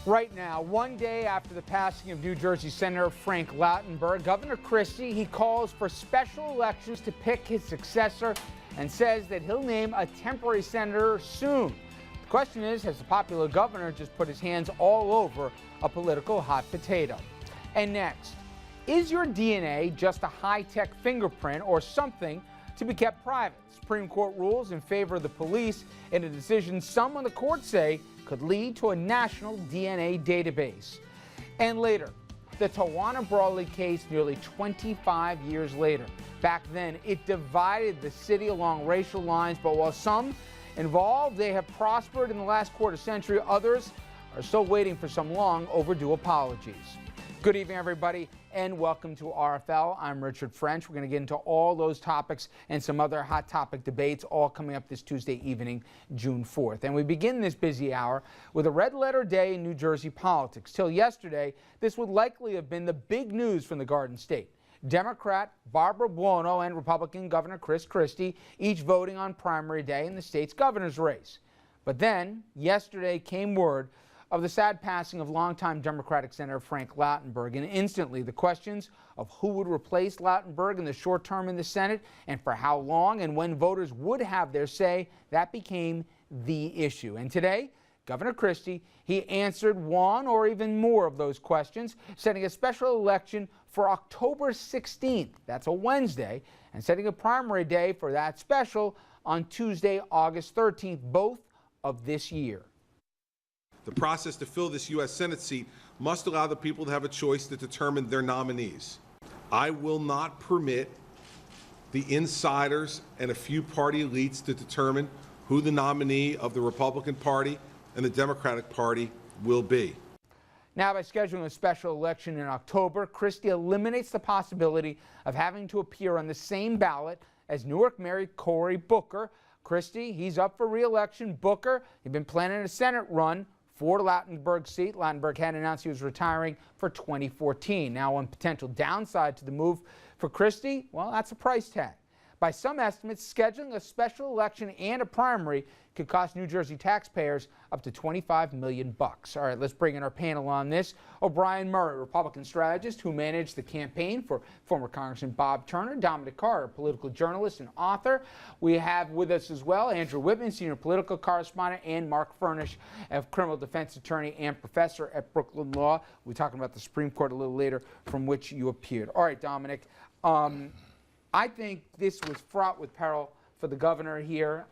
Right now, one day after the passing of New Jersey Senator Frank Lautenberg, Governor Christie, he calls for special elections to pick his successor and says that he'll name a temporary senator soon. The question is, has the popular governor just put his hands all over a political hot potato? And next, is your DNA just a high-tech fingerprint or something to be kept private? Supreme Court rules in favor of the police in a decision some on the court say could lead to a national DNA database. And later, the Tawana Brawley case nearly 25 years later. Back then, it divided the city along racial lines, but while some involved, they have prospered in the last quarter century, others are still waiting for some long overdue apologies. Good evening, everybody, and welcome to RFL. I'm Richard French. We're going to get into all those topics and some other hot topic debates, all coming up this Tuesday evening, June 4th. And we begin this busy hour with a red-letter day in New Jersey politics. Till yesterday, this would likely have been the big news from the Garden State. Democrat Barbara Buono and Republican Governor Chris Christie each voting on primary day in the state's governor's race. But then, yesterday came word of the sad passing of longtime Democratic Senator Frank Lautenberg, and instantly the questions of who would replace Lautenberg in the short term in the Senate and for how long and when voters would have their say, that became the issue. And today, Governor Christie, he answered one or even more of those questions, setting a special election for October 16th, that's a Wednesday, and setting a primary day for that special on Tuesday, August 13th, both of this year. The process to fill this U.S. Senate seat must allow the people to have a choice to determine their nominees. I will not permit the insiders and a few party elites to determine who the nominee of the Republican Party and the Democratic Party will be. Now, by scheduling a special election in October, Christie eliminates the possibility of having to appear on the same ballot as Newark Mayor Cory Booker. Christie, he's up for re-election. Booker, he'd been planning a Senate run for Lautenberg's seat. Lautenberg had announced he was retiring for 2014. Now, one potential downside to the move for Christie, well, that's a price tag. By some estimates, scheduling a special election and a primary could cost New Jersey taxpayers up to $25 million. All right, let's bring in our panel on this. O'Brien Murray, Republican strategist who managed the campaign for former Congressman Bob Turner. Dominic Carter, political journalist and author. We have with us as well Andrew Whitman, senior political correspondent, and Mark Furnish, a criminal defense attorney and professor at Brooklyn Law. We're talking about the Supreme Court a little later, from which you appeared. All right, Dominic. I think this was fraught with peril for the governor here,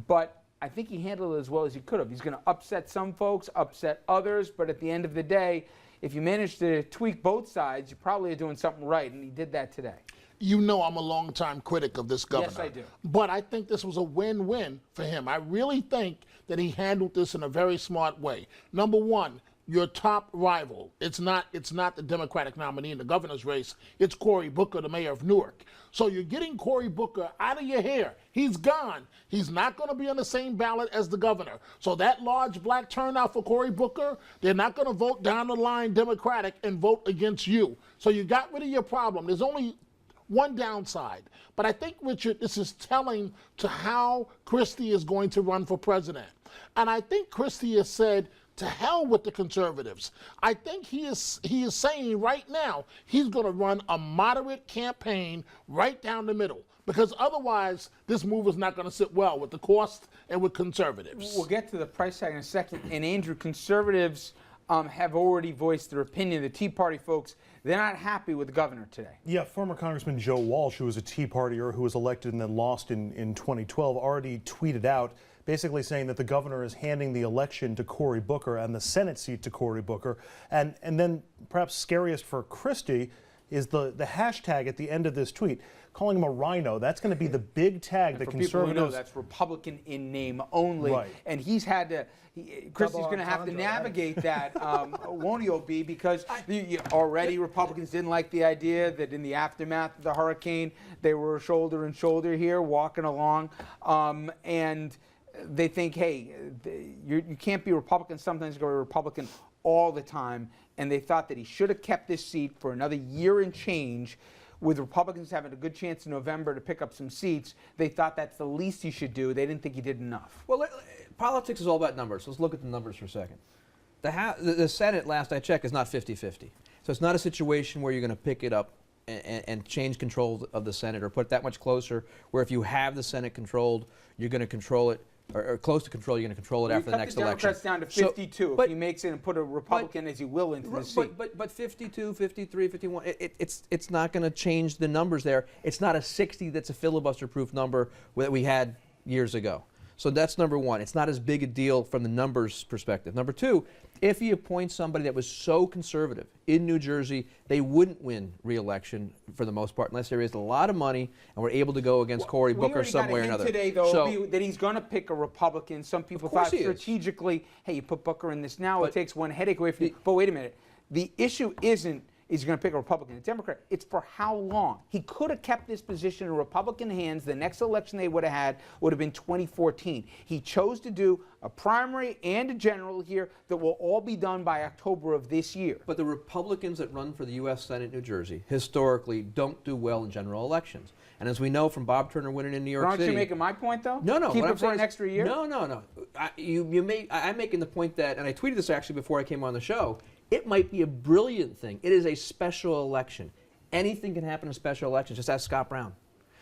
but I think he handled it as well as he could have. He's going to upset some folks, upset others, but at the end of the day, if you manage to tweak both sides, you probably are doing something right, and he did that today. You know I'm a longtime critic of this governor. Yes, I do. But I think this was a win-win for him. I really think that he handled this in a very smart way. Number one, your top rival, it's not the Democratic nominee in the governor's race, it's Cory Booker, the mayor of Newark. So you're getting Cory Booker out of your hair. He's gone. He's not going to be on the same ballot as the governor. So that large black turnout for Cory Booker, they're not going to vote down the line Democratic and vote against you. So you got rid of your problem. There's only one downside. But I think, Richard, this is telling to how Christie is going to run for president. And I think Christie has said, to hell with the conservatives. I think he is saying right now he's going to run a moderate campaign right down the middle, because otherwise this move is not going to sit well with the cost and with conservatives. We'll get to the price tag in a second. And Andrew, conservatives have already voiced their opinion. The Tea Party folks, they're not happy with the governor today. Yeah, former Congressman Joe Walsh, who was a Tea Partier who was elected and then lost in 2012, already tweeted out basically saying that the governor is handing the election to Cory Booker and the Senate seat to Cory Booker. And then perhaps scariest for Christie is the hashtag at the end of this tweet, calling him a rhino. That's going to be the big tag that conservatives... People who know, that's Republican in name only. Right. And he's had to... Christie's going to have to navigate that, won't he, OB? Because already Republicans didn't like the idea that in the aftermath of the hurricane, they were shoulder and shoulder here, walking along. And they think, hey, you can't be Republican, sometimes go Republican all the time. And they thought that he should have kept this seat for another year and change. With Republicans having a good chance in November to pick up some seats, they thought that's the least he should do. They didn't think he did enough. Well, politics is all about numbers. Let's look at the numbers for a second. the Senate, last I checked, is not 50-50. So it's not a situation where you're going to pick it up and change control of the Senate or put it that much closer, where if you have the Senate controlled, you're going to control it, or close to control, you're going to control it after the next election. Democrats down to 52 if he makes it and put a Republican as he will into the seat. But 52, 53, 51, it's not going to change the numbers there. It's not a 60 that's a filibuster-proof number that we had years ago. So that's number one. It's not as big a deal from the numbers perspective. Number two, if he appoints somebody that was so conservative in New Jersey, they wouldn't win re-election for the most part unless they raised a lot of money and were able to go against Cory Booker some way or another. Today, though, that he's going to pick a Republican. Some people thought strategically, hey, you put Booker in this now, it takes one headache away from you. But wait a minute. The issue isn't he's going to pick a Republican, a Democrat. It's for how long. He could have kept this position in Republican hands. The next election they would have had would have been 2014. He chose to do a primary and a general here that will all be done by October of this year. But the Republicans that run for the U.S. Senate New Jersey historically don't do well in general elections. And as we know from Bob Turner winning in New York City. Aren't you making my point, though? No. Keep it for an extra year? No. I'm making the point that, and I tweeted this actually before I came on the show, it might be a brilliant thing. It is a special election. Anything can happen in a special election. Just ask Scott Brown.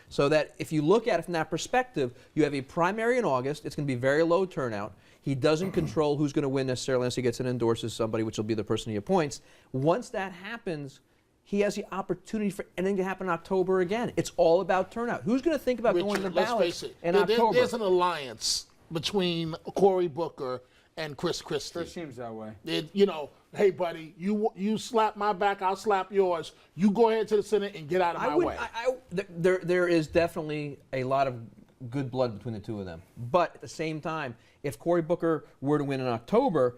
So that if you look at it from that perspective, you have a primary in August. It's going to be very low turnout. He doesn't control who's going to win necessarily unless he gets and endorses somebody, which will be the person he appoints. Once that happens, he has the opportunity for anything to happen in October again. It's all about turnout. Who's going to think about going to the ballot in October? There's an alliance between Cory Booker and Chris Christie. Sure seems that way. Hey, buddy, you slap my back, I'll slap yours. You go ahead to the Senate and get out of my way. There is definitely a lot of good blood between the two of them. But at the same time, if Cory Booker were to win in October,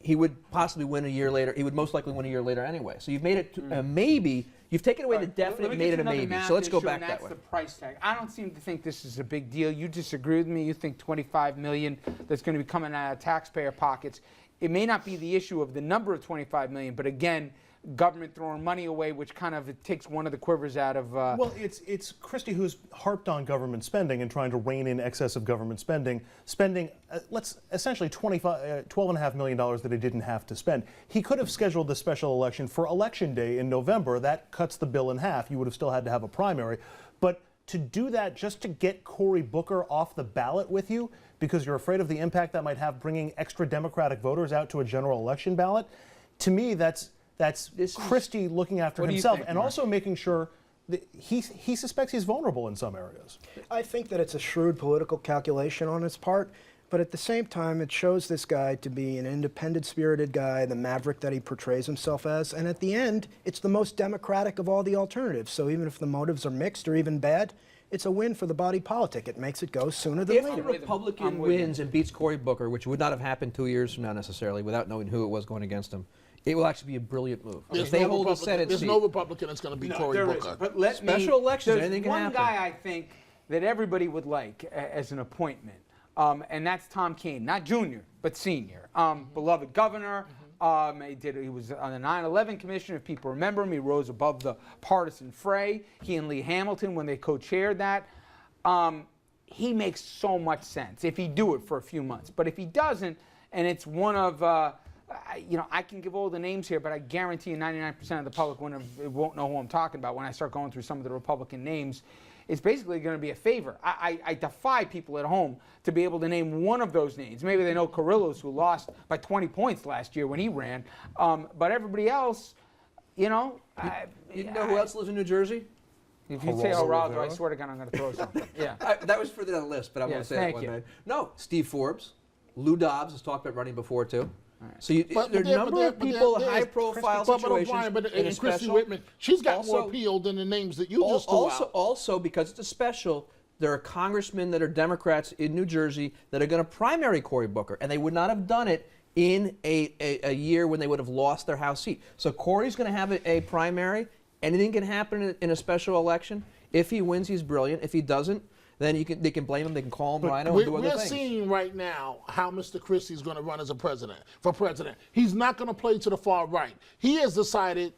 he would possibly win a year later. He would most likely win a year later anyway. So you've made it a maybe. You've taken away the definite and made it a maybe. So let's go back that way. That's the price tag. I don't seem to think this is a big deal. You disagree with me. You think $25 million that's going to be coming out of taxpayer pockets. It may not be the issue of the number of $25 million, but again, government throwing money away, which kind of it takes one of the quivers out of. Well, it's Christie who's harped on government spending and trying to rein in excessive government spending, let's essentially $12.5 million that he didn't have to spend. He could have scheduled the special election for Election Day in November. That cuts the bill in half. You would have still had to have a primary, but to do that just to get Cory Booker off the ballot with you because you're afraid of the impact that might have bringing extra Democratic voters out to a general election ballot, to me that's Christie looking after himself and also making sure that he suspects he's vulnerable in some areas. I think that it's a shrewd political calculation on his part, but at the same time, it shows this guy to be an independent-spirited guy, the maverick that he portrays himself as, and at the end, it's the most democratic of all the alternatives. So even if the motives are mixed or even bad, it's a win for the body politic. It makes it go sooner than later. If a Republican wins and beats Cory Booker, which would not have happened 2 years from now necessarily, without knowing who it was going against him, it will actually be a brilliant move. If they hold a Senate seat. There's no Republican that's going to beat Cory Booker. But special elections, anything can happen. There's one guy I think that everybody would like as an appointment, and that's Tom Kean, not junior, but senior. Beloved governor. He was on the 9/11 Commission, if people remember him. He rose above the partisan fray. He and Lee Hamilton, when they co-chaired that. He makes so much sense if he do it for a few months. But if he doesn't, and it's one of, I can give all the names here, but I guarantee you 99% of the public won't know who I'm talking about when I start going through some of the Republican names. It's basically going to be a favor. I defy people at home to be able to name one of those names. Maybe they know Carrillo's, who lost by 20 points last year when he ran. But everybody else, You know who else lives in New Jersey? If you say Geraldo, I swear to God I'm going to throw something. Yeah. That was further down the list, but I'm going to say that one minute. No, Steve Forbes. Lou Dobbs has talked about running before, too. Right. So there are a number of people, high-profile situations. But Christie Whitman, she's got more appeal than the names that you just threw out. Also, because it's a special, there are congressmen that are Democrats in New Jersey that are going to primary Cory Booker, and they would not have done it in a year when they would have lost their House seat. So Cory's going to have a primary. Anything can happen in a special election. If he wins, he's brilliant. If he doesn't, then they can blame him. They can call him Rhino and do other things. We're seeing right now how Mr. Christie is going to run as for president. He's not going to play to the far right. He has decided,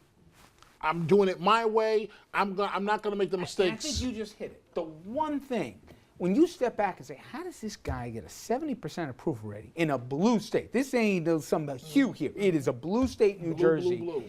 I'm doing it my way. I'm not going to make the mistakes. I think you just hit it. The one thing when you step back and say, how does this guy get a 70% approval rating in a blue state? This ain't some hue here. It is a blue state, New Jersey. Blue.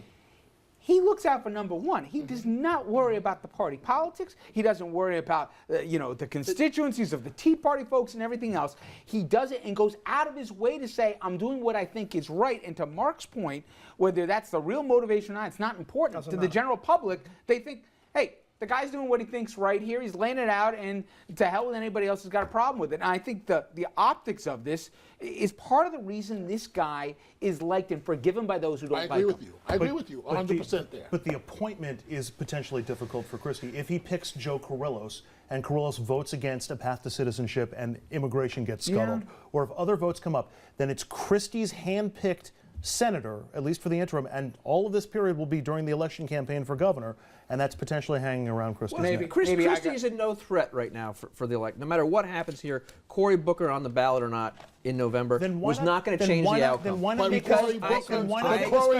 He looks out for number one. He does not worry about the party politics. He doesn't worry about the constituencies of the Tea Party folks and everything else. He does it and goes out of his way to say, I'm doing what I think is right. And to Mark's point, whether that's the real motivation or not, it's not important. To the general public, they think, hey, the guy's doing what he thinks right here. He's laying it out, and to hell with anybody else who's got a problem with it. And I think the optics of this is part of the reason this guy is liked and forgiven by those who don't like him. I agree with you 100% there. But the appointment is potentially difficult for Christie. If he picks Joe Carrillos and Carrillos votes against a path to citizenship and immigration gets scuttled, or if other votes come up, then it's Christie's hand-picked senator, at least for the interim, and all of this period will be during the election campaign for governor, and that's potentially hanging around Christie's neck. Christie is a no threat right now for the election. No matter what happens here, Cory Booker on the ballot or not in November was not going to change the outcome. Then why not Cory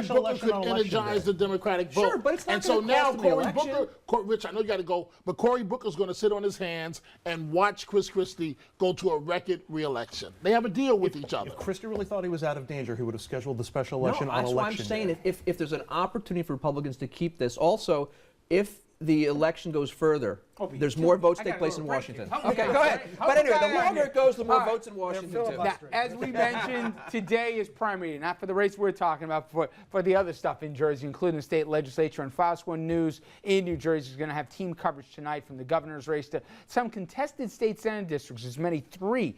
Booker could energize the Democratic vote. Sure, but it's not and so gonna now cost him the Cory election. Booker, Rich, I know you got to go, but Cory Booker's going to sit on his hands and watch Chris Christie go to a record re-election. They have a deal with each other. If Christie really thought he was out of danger, he would have scheduled the special election on election day. That's why I'm saying if there's an opportunity for Republicans to keep this, also, if the election goes further, there's more votes take place in Washington. Okay, go ahead. But anyway, the longer it goes, the more votes in Washington, too. Now, as we mentioned, today is primary day, not for the race we're talking about, for the other stuff in Jersey, including the state legislature. And Fox 1 News in New Jersey is going to have team coverage tonight from the governor's race to some contested state senate districts. As many 3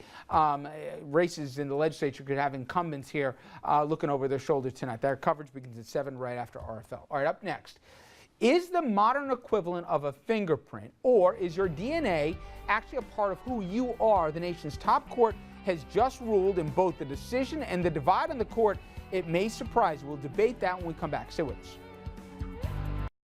races in the legislature could have incumbents here looking over their shoulder tonight. Their coverage begins at 7 right after RFL. All right, up next. Is the modern equivalent of a fingerprint, or is your DNA actually a part of who you are? The nation's top court has just ruled in both the decision and the divide on the court. It may surprise you. We'll debate that when we come back. Stay with us.